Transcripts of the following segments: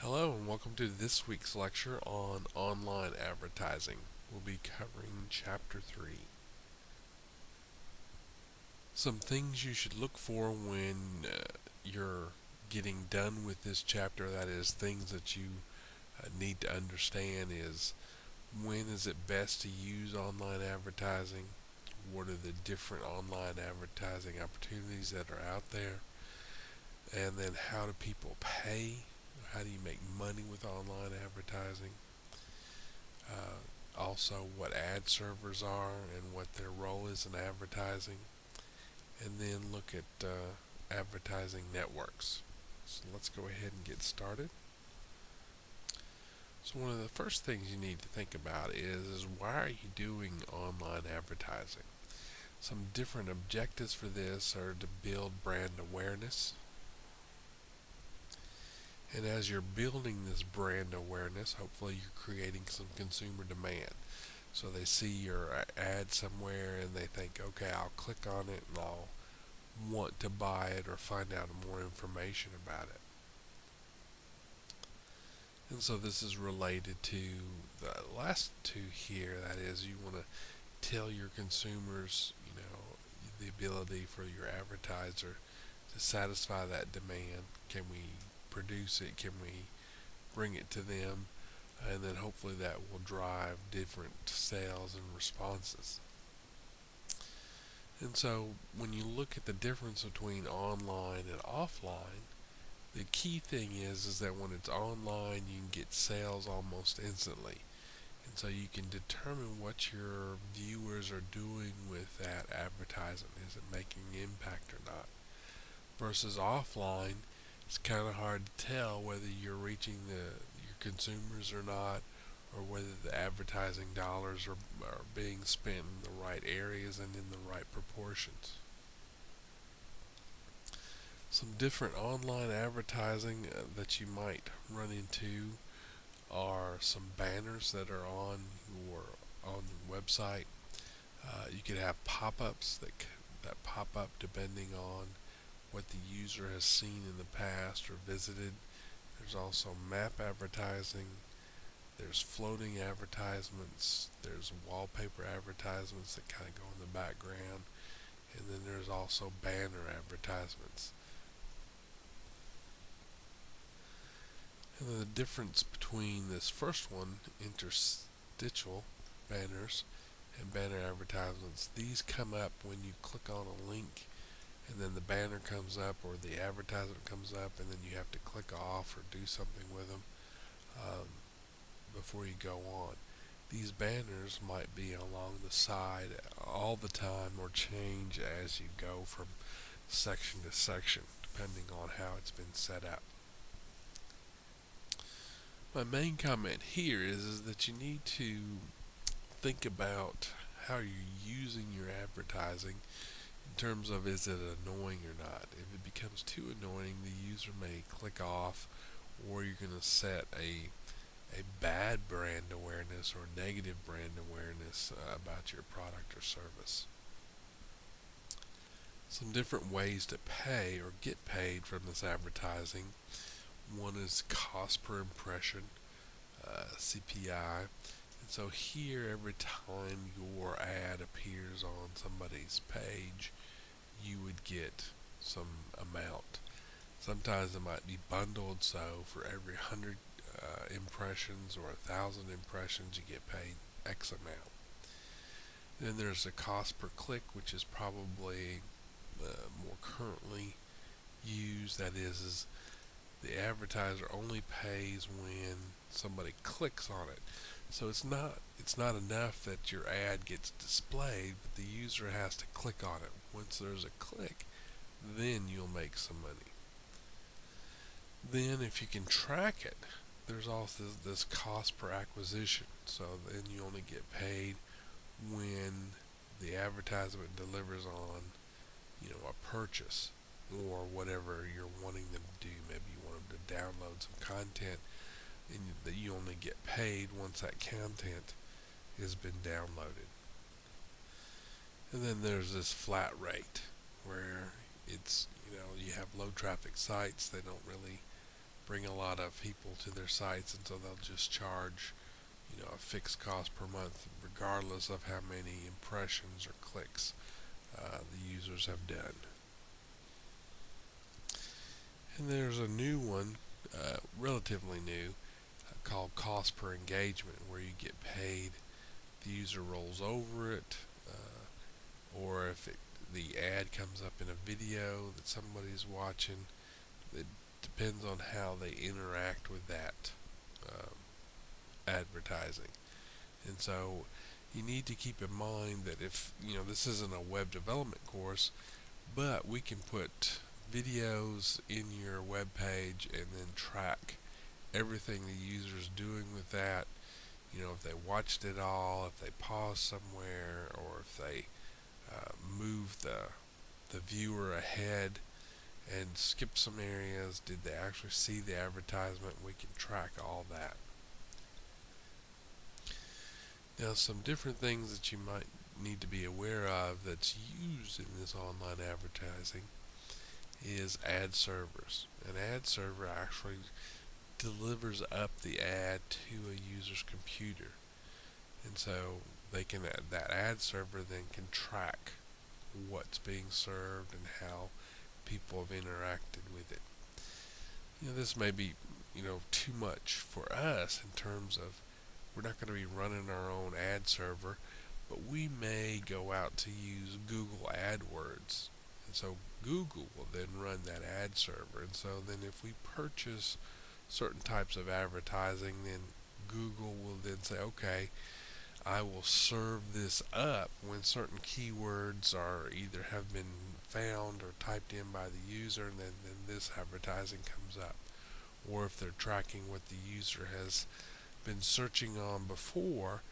Hello and welcome to this week's lecture on online advertising. We'll be covering Chapter 3. Some things you should look for when you're getting done with this chapter, that is, things that you need to understand is when is it best to use online advertising? What are the different online advertising opportunities that are out there? And then how do people pay? How do you make money with online advertising? Also, what ad servers are and what their role is in advertising, and then look at advertising networks. So let's go ahead and get started. So one of the first things you need to think about is why are you doing online advertising? Some different objectives for this are to build brand awareness. And as you're building this brand awareness, hopefully you're creating some consumer demand. So they see your ad somewhere and they think, okay, I'll click on it and I'll want to buy it or find out more information about it. And so this is related to the last two here. That is, you want to tell your consumers, the ability for your advertiser to satisfy that demand. Can we produce it? Can we bring it to them? And then hopefully that will drive different sales and responses. And so when you look at the difference between online and offline, the key thing is that when it's online you can get sales almost instantly. And so you can determine what your viewers are doing with that advertisement. Is it making an impact or not? Versus offline, it's kind of hard to tell whether you're reaching your consumers or not, or whether the advertising dollars are being spent in the right areas and in the right proportions. Some different online advertising that you might run into are some banners that are on the website. You could have pop-ups that pop up depending on what the user has seen in the past or visited. There's also map advertising. There's floating advertisements. There's wallpaper advertisements that kind of go in the background. And then there's also banner advertisements. And then the difference between this first one, interstitial banners, and banner advertisements, these come up when you click on a link and then the banner comes up or the advertisement comes up and then you have to click off or do something with them before you go on. These banners might be along the side all the time or change as you go from section to section depending on how it's been set up. My main comment here is that you need to think about how you're using your advertising in terms of is it annoying or not. If it becomes too annoying, the user may click off, or you're going to set a bad brand awareness or negative brand awareness about your product or service. Some different ways to pay or get paid from this advertising. One is cost per impression, CPI. And so here, every time your ad appears on somebody's page, you would get some amount. Sometimes it might be bundled, so for every 100 impressions or 1,000 impressions, you get paid X amount. Then there's the cost per click, which is probably more currently used. That is the advertiser only pays when somebody clicks on it. So it's not enough that your ad gets displayed, but the user has to click on it. Once there's a click, then you'll make some money. Then if you can track it, there's also this cost per acquisition. So then you only get paid when the advertisement delivers on, a purchase or whatever you're wanting them to do. Maybe you want them to download some content, and that you only get paid once that content has been downloaded. And then there's this flat rate where it's, you have low traffic sites. They don't really bring a lot of people to their sites, and so they'll just charge a fixed cost per month, regardless of how many impressions or clicks the users have done. And there's a new one, relatively new, called cost per engagement, where you get paid if the user rolls over it, or if the ad comes up in a video that somebody's watching. It depends on how they interact with that um, advertising. And so you need to keep in mind that if, this isn't a web development course, but we can put videos in your web page and then track everything the user's doing with that. If they watched it all, if they paused somewhere, or if they move the viewer ahead and skip some areas. Did they actually see the advertisement? We can track all that. Now, some different things that you might need to be aware of that's used in this online advertising is ad servers. An ad server actually delivers up the ad to a user's computer, and so that ad server then can track what's being served and how people have interacted with it. This may be too much for us in terms of we're not going to be running our own ad server, but we may go out to use Google AdWords, and so Google will then run that ad server. And so then if we purchase certain types of advertising, then Google will then say, okay, I will serve this up when certain keywords are either have been found or typed in by the user, and then this advertising comes up. Or if they're tracking what the user has been searching on before,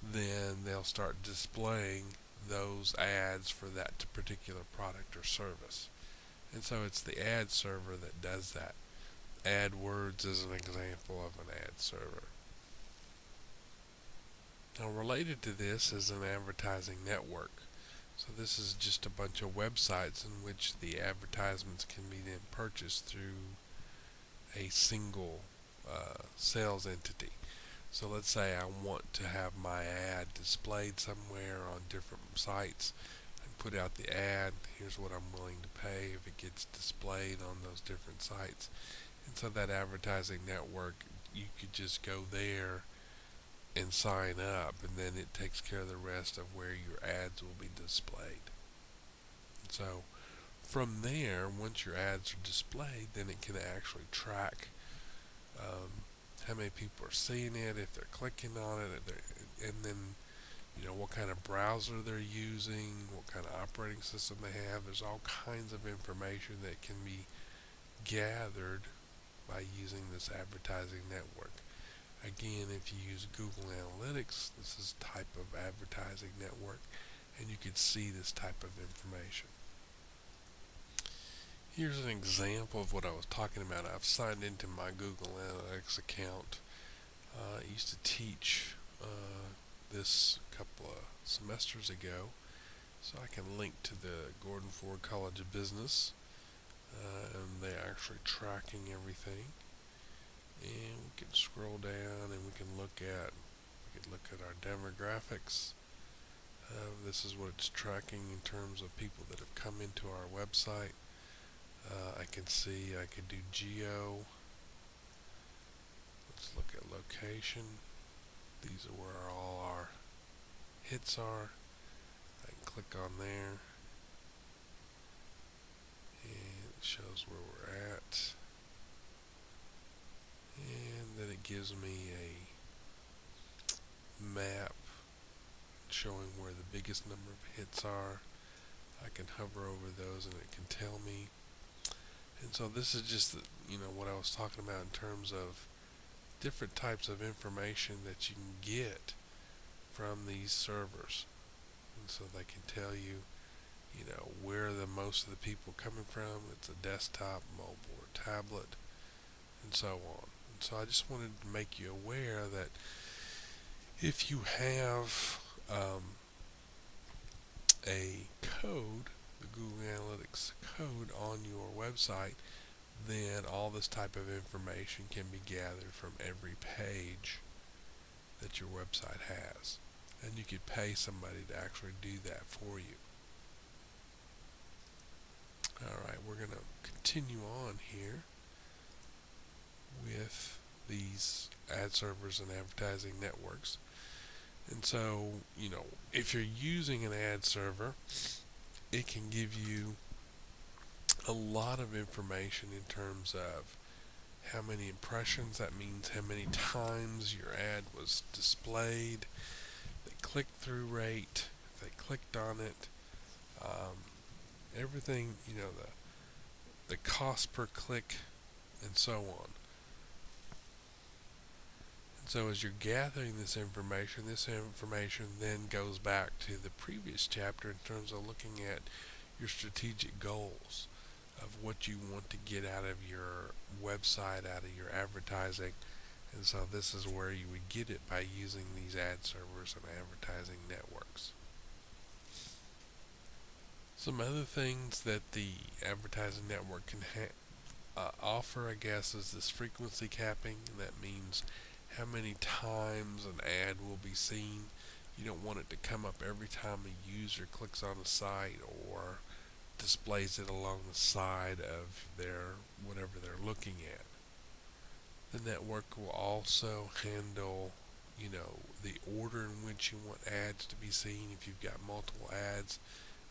then they'll start displaying those ads for that particular product or service. And so it's the ad server that does that. AdWords is an example of an ad server. Now, related to this is an advertising network. So this is just a bunch of websites in which the advertisements can be then purchased through a single sales entity. So let's say I want to have my ad displayed somewhere on different sites. I put out the ad, here's what I'm willing to pay if it gets displayed on those different sites. And so that advertising network, you could just go there and sign up, and then it takes care of the rest of where your ads will be displayed. And so from there, once your ads are displayed, then it can actually track how many people are seeing it, if they're clicking on it, and then what kind of browser they're using, what kind of operating system they have. There's all kinds of information that can be gathered by using this advertising network. Again, if you use Google Analytics, this is a type of advertising network, and you can see this type of information. Here's an example of what I was talking about. I've signed into my Google Analytics account. I used to teach this a couple of semesters ago, so I can link to the Gordon Ford College of Business, and they're actually tracking everything. And we can scroll down and we can look at our demographics. This is what it's tracking in terms of people that have come into our website. I can see I can do geo. Let's look at location. These are where all our hits are. I can click on there and it shows where we're at. And then it gives me a map showing where the biggest number of hits are. I can hover over those and it can tell me. And so this is just what I was talking about in terms of different types of information that you can get from these servers. And so they can tell you where the most of the people are coming from. It's a desktop, mobile, or tablet, and so on. So I just wanted to make you aware that if you have a code, the Google Analytics code on your website, then all this type of information can be gathered from every page that your website has. And you could pay somebody to actually do that for you. Alright, we're going to continue on here with these ad servers and advertising networks. And so, if you're using an ad server, it can give you a lot of information in terms of how many impressions, that means how many times your ad was displayed, the click-through rate, if they clicked on it, everything, the cost per click, and so on. And so as you're gathering this information then goes back to the previous chapter in terms of looking at your strategic goals of what you want to get out of your website, out of your advertising. And so this is where you would get it, by using these ad servers and advertising networks. Some other things that the advertising network can offer, I guess, is this frequency capping. And that means how many times an ad will be seen. You don't want it to come up every time a user clicks on a site or displays it along the side of their whatever they're looking at. The network will also handle, the order in which you want ads to be seen. If you've got multiple ads,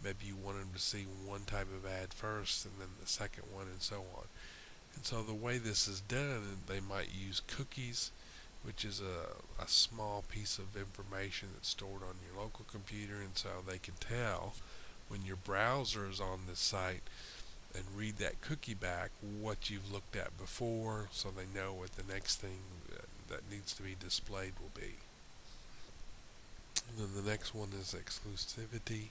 maybe you want them to see one type of ad first and then the second one, and so on. And so the way this is done, they might use cookies, which is a small piece of information that's stored on your local computer, and so they can tell when your browser is on this site and read that cookie back what you've looked at before, so they know what the next thing that needs to be displayed will be. And then the next one is exclusivity.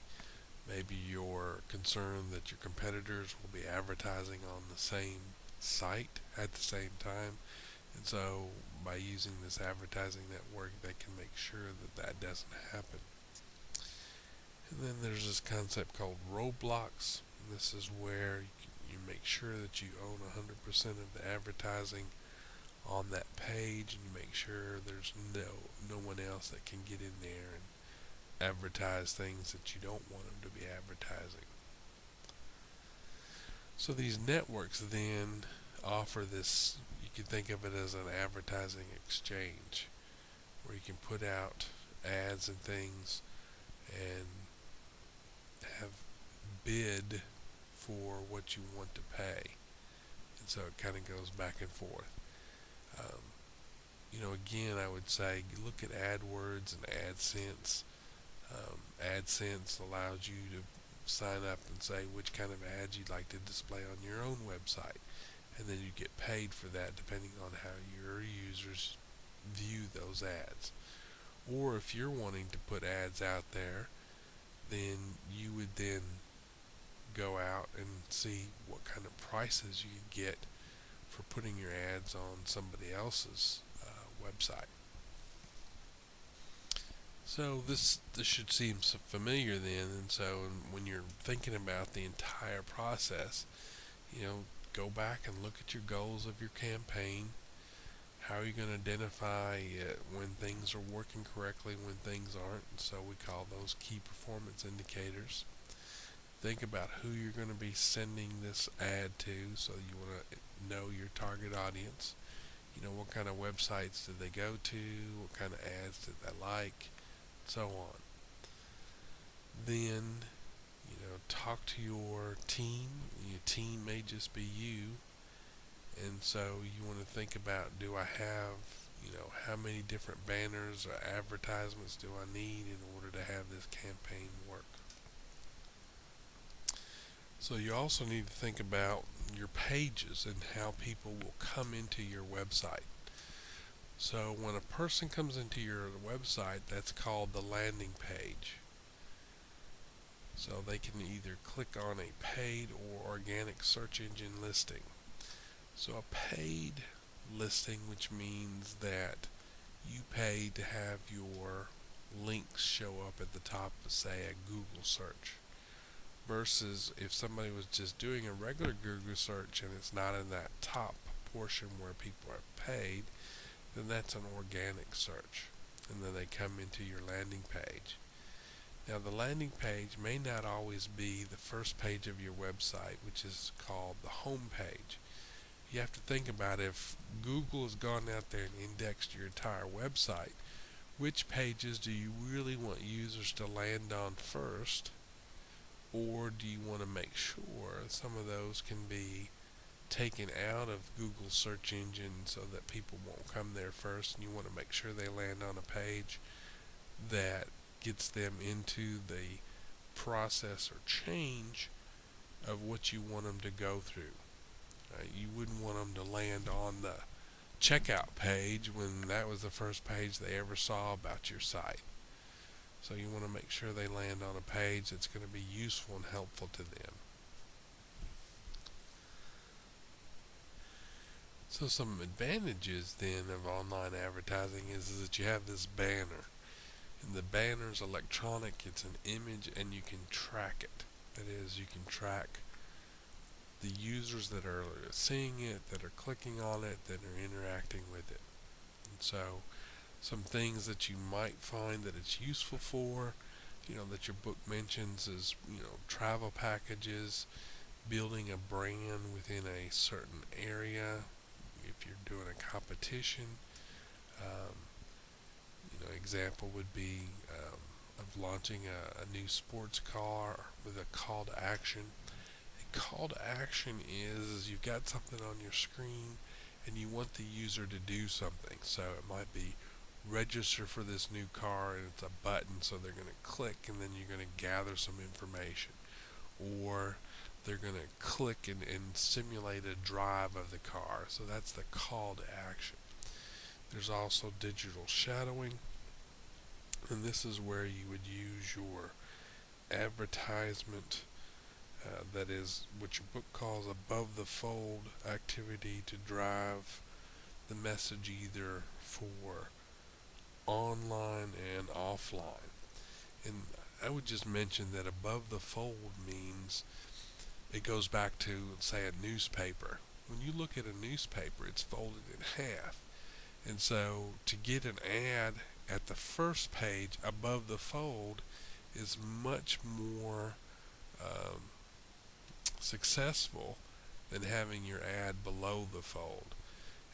Maybe you're concerned that your competitors will be advertising on the same site at the same time, and so by using this advertising network they can make sure that doesn't happen. And then there's this concept called roadblocks. This is where you make sure that you own 100% of the advertising on that page, and you make sure there's no one else that can get in there and advertise things that you don't want them to be advertising. So these networks then offer this, you can think of it as an advertising exchange, where you can put out ads and things and have bid for what you want to pay. And so it kind of goes back and forth. Again, I would say look at AdWords and AdSense. AdSense allows you to sign up and say which kind of ads you'd like to display on your own website, and then you get paid for that depending on how your users view those ads. Or if you're wanting to put ads out there, then you would then go out and see what kind of prices you could get for putting your ads on somebody else's website. So this should seem so familiar then, and so when you're thinking about the entire process, go back and look at your goals of your campaign. How are you going to identify when things are working correctly, when things aren't? And so we call those key performance indicators. Think about who you're going to be sending this ad to, so you want to know your target audience. What kind of websites did they go to? What kind of ads did they like? So on. Then, talk to your team. Your team may just be you. And so you want to think about, do I have, how many different banners or advertisements do I need in order to have this campaign work? So you also need to think about your pages and how people will come into your website. So when a person comes into your website, that's called the landing page. So they can either click on a paid or organic search engine listing. So a paid listing, which means that you pay to have your links show up at the top of, say, a Google search. versus if somebody was just doing a regular Google search and it's not in that top portion where people are paid, then that's an organic search. And then they come into your landing page. Now, the landing page may not always be the first page of your website, which is called the home page. You have to think about, if Google has gone out there and indexed your entire website, which pages do you really want users to land on first? Or do you want to make sure some of those can be taken out of Google's search engine so that people won't come there first, and you want to make sure they land on a page that gets them into the process or change of what you want them to go through. You wouldn't want them to land on the checkout page when that was the first page they ever saw about your site. So you want to make sure they land on a page that's going to be useful and helpful to them. So some advantages then of online advertising is that you have this banner. And the banner is electronic, it's an image, and you can track it. That is, you can track the users that are seeing it, that are clicking on it, that are interacting with it. And so some things that you might find that it's useful for, that your book mentions is, travel packages, building a brand within a certain area. If you're doing a competition, example would be of launching a new sports car with a call to action. A call to action is you've got something on your screen and you want the user to do something. So it might be register for this new car, and it's a button, so they're going to click and then you're going to gather some information. Or they're going to click and simulate a drive of the car. So that's the call to action. There's also digital shadowing, and this is where you would use your advertisement, that is what your book calls above the fold activity, to drive the message either for online and offline. And I would just mention that above the fold means it goes back to, say, a newspaper. When you look at a newspaper, it's folded in half. And so to get an ad at the first page above the fold is much more successful than having your ad below the fold.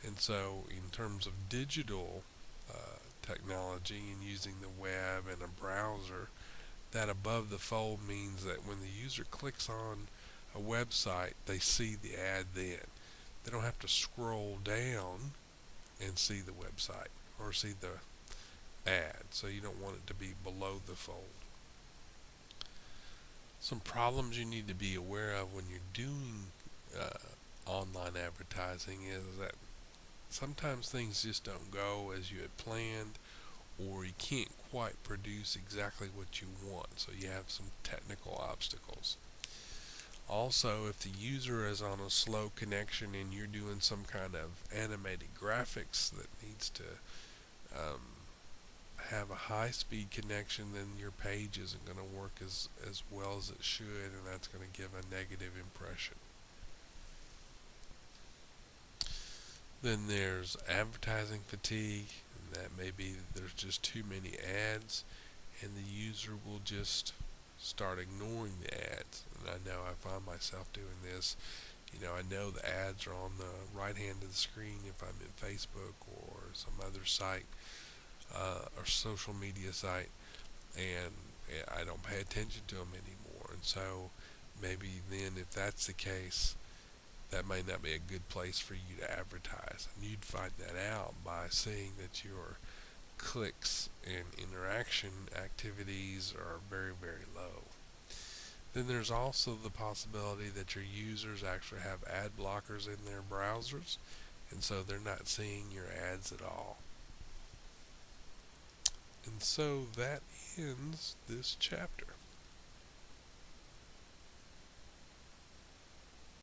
And so in terms of digital technology and using the web and a browser, that above the fold means that when the user clicks on a website, they see the ad then. They don't have to scroll down and see the website or see the ad. So you don't want it to be below the fold. Some problems you need to be aware of when you're doing online advertising is that sometimes things just don't go as you had planned, or you can't quite produce exactly what you want, so you have some technical obstacles. Also, if the user is on a slow connection and you're doing some kind of animated graphics that needs to have a high-speed connection, then your page isn't going to work as well as it should, and that's going to give a negative impression. Then there's advertising fatigue, and that may be that there's just too many ads, and the user will just start ignoring the ads. And I know I find myself doing this. I know the ads are on the right hand of the screen if I'm in Facebook or some other site or social media site, and I don't pay attention to them anymore. And so maybe then, if that's the case, that may not be a good place for you to advertise. And you'd find that out by seeing that your clicks and interaction activities are very, very low. Then there's also the possibility that your users actually have ad blockers in their browsers, and so they're not seeing your ads at all. And so that ends this chapter.